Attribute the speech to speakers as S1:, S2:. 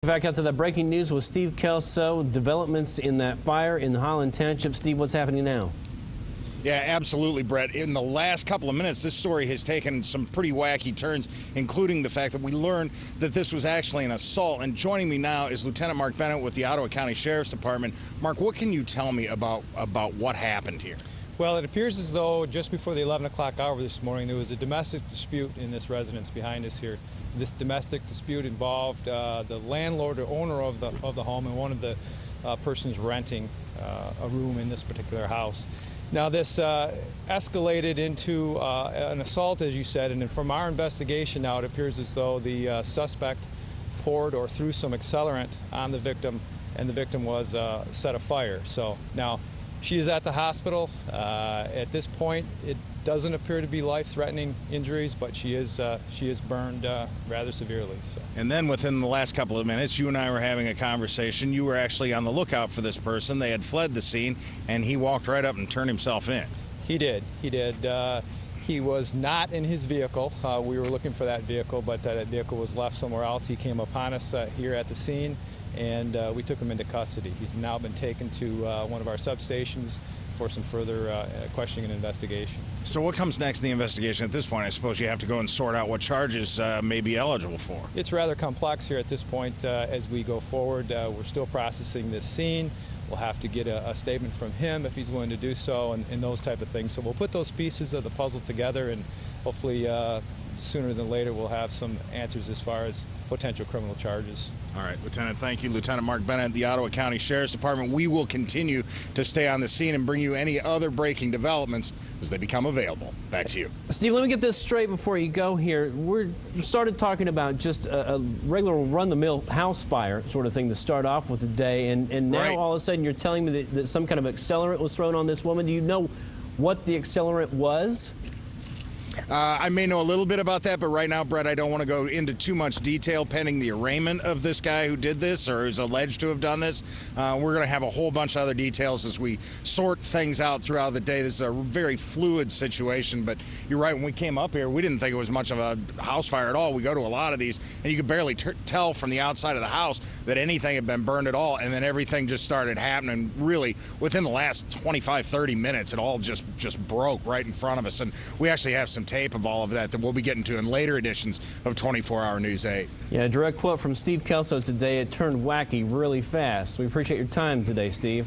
S1: Back out to that breaking news with Steve Kelso. Developments in that fire in Holland Township. Steve, what's happening now?
S2: Yeah, absolutely, Brett. In the last couple of minutes, this story has taken some pretty wacky turns, including the fact that we learned that this was actually an assault. And joining me now is Lieutenant Mark Bennett with the Ottawa County Sheriff's Department. Mark, what can you tell me about what happened here?
S3: Well, it appears as though just before the 11 o'clock hour this morning, there was a domestic dispute in this residence behind us here. This domestic dispute involved the landlord or owner of the home and one of the persons renting a room in this particular house. Now, this escalated into an assault, as you said, and from our investigation now, it appears as though the suspect poured or threw some accelerant on the victim, and the victim was set afire. So now, she is at the hospital. At this point, it doesn't appear to be life-threatening injuries, but she is burned rather severely. So.
S2: And then within the last couple of minutes, you and I were having a conversation. You were actually on the lookout for this person. They had fled the scene, and he walked right up and turned himself in.
S3: He did. He did. He was not in his vehicle. We were looking for that vehicle, but that vehicle was left somewhere else. He came upon us here at the scene, and we took him into custody. He's now been taken to one of our substations for some further questioning and investigation.
S2: So what comes next in the investigation at this point? I suppose you have to go and sort out what charges may be eligible for.
S3: It's rather complex here at this point as we go forward. We're still processing this scene. We'll have to get a statement from him if he's willing to do so, and those type of things. So we'll put those pieces of the puzzle together, and hopefully sooner than later we'll have some answers as far as potential criminal charges.
S2: All right, Lieutenant, thank you. Lieutenant Mark Bennett, the Ottawa County Sheriff's Department. We will continue to stay on the scene and bring you any other breaking developments as they become available. Back to you.
S1: Steve, let me get this straight before you go here. We started talking about just a regular run-the-mill house fire sort of thing to start off with the day, and now
S2: right.
S1: all of a sudden you're telling me that some kind of accelerant was thrown on this woman. Do you know what the accelerant was?
S2: I may know a little bit about that, but right now, Brett, I don't want to go into too much detail pending the arraignment of this guy who did this or is alleged to have done this. We're going to have a whole bunch of other details as we sort things out throughout the day. This is a very fluid situation, but you're right. When we came up here, we didn't think it was much of a house fire at all. We go to a lot of these, and you could barely tell from the outside of the house that anything had been burned at all, and then everything just started happening really within the last 25, 30 minutes. It all just broke right in front of us, and we actually have some tape of all of that we'll be getting to in later editions of 24-Hour News 8.
S1: Yeah, a direct quote from Steve Kelso today. It turned wacky really fast. We appreciate your time today, Steve.